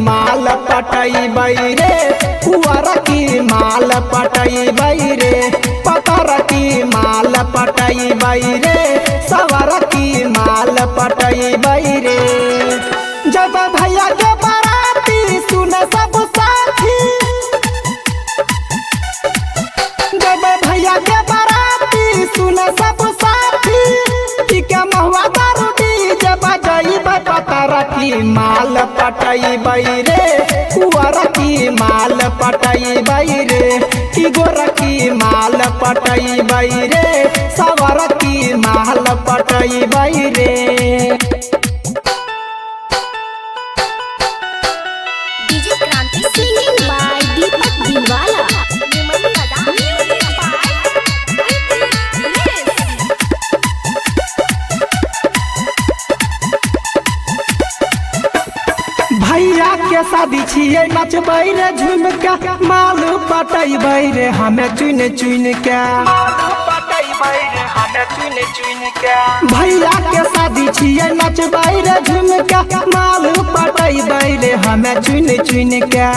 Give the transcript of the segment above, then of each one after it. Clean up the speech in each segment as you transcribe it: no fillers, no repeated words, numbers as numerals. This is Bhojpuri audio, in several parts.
माल पटैबै रे, कुंवर की माल पटैबै रे, पतर की माल पटैबै रे, सवर की माल पटैबै रे। जब भैया के बाराती सुन सब साथी, जब भैया के बाराती सुन सब साथी, पीके महुआ दारू डीजे बजैबै, पतर की माल पटैबै रे, कुंवर की माल पटैबै रे, की गोर की माल पटैबै रे, सवर की माल पटैबै रे। डीजे क्रांति सिंगिंग बाय दीपक दिलवाला। भैया के शादी छिए नचबै रे झूम के, माल पटैबै रे हमें चुन चुन के, भैया के शादी छिए नचबै रे झूम के, माल पटैबै रे हमें चुन चुन के,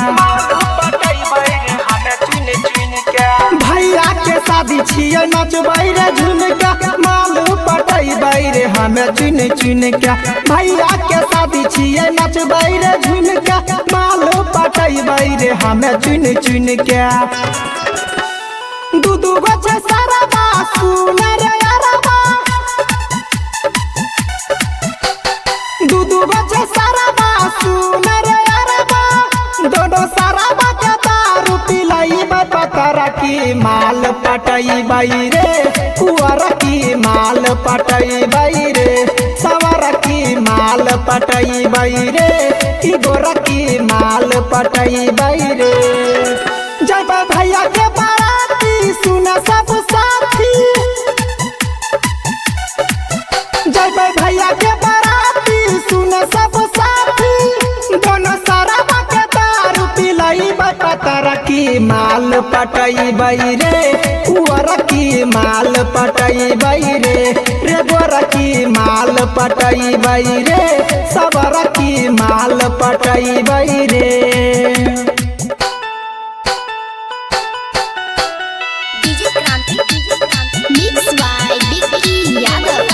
भैया के शादी छिए नचबै रे झूम के, माल पटैबै रे हमें चुन चुन के, भैया के शादी छिए नचबै रे झूम के, माल पटैबै रे हमें चुन चुन के। दू दू गो छै सरबा सुन रे अरबा, दू दू गो छै सरबा सुन रे अरबा, दोनों सरबा के दारू पिलैबै, पतर की माल पटैबै रे, कुंवर की माल पटैबै रे, सवर की माल पटैबै रे, की गोर की माल पटैबै रे। जब भैया के बाराती सुन सब साथी, जब भैया के बाराती सुन सब साथी, दोनों सरबा के दारू पिलैबै, पतर की माल पटैबै रे, कुंवर की माल पटैबै रे, रे गोर की माल पटैबै रे, सवर की माल पटैबै रे। डीजे क्रांति मिक्स बाय विक्की यादव।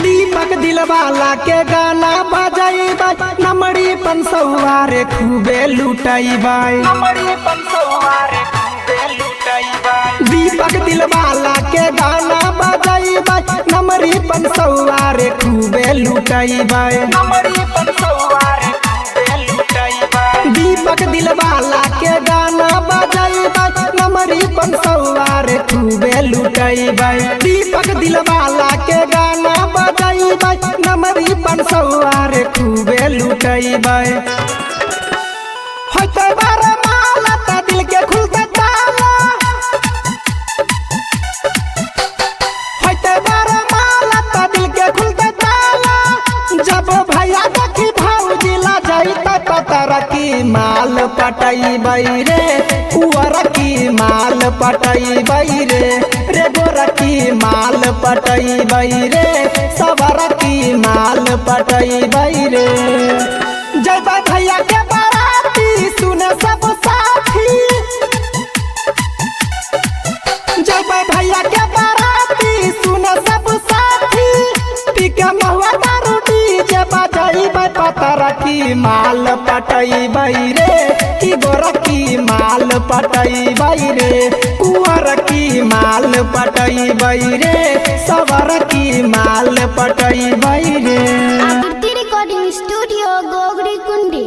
दीपक दिलवाला के गाना बजैबै, नमरी पंसौआ रे खूबे लुटैबै, दीपक दिलवाला के गाना बजैबै, नमरी पंसौआ रे खूबे लुटैबै, दीपक दिलवाला के गाना बजैबै, नमरी पंसौआ रे खूबे लुटैबै, दीपक दिलवाला के गाना बजैबै, नमरी पंसौआ रे खूबे लुटैबै। होतै बारे माला त दिल के खुलतै ताला, होतै बारे माला त दिल के खुलतै ताला, जब भैया देखी भौजी ला जैतै, पतर की माल पटैबै रे, कुंवर की माल पटैबै रे, रे गोर की माल पटैबै रे, सवर की माल पटैबै रे। जब भैया के बाराती सुन सब साथी, जब भैया के बाराती सुन सब साथी, पीके महुआ दारू डीजे बजैबै, पतर की माल पटैबै रे, की गोर की माल पटैबै रे, कुंवर की माल पटैबै रे, सवर की माल पटैबै रे। आकृति रिकॉर्डिंग स्टूडियो गोगरी कुंडी।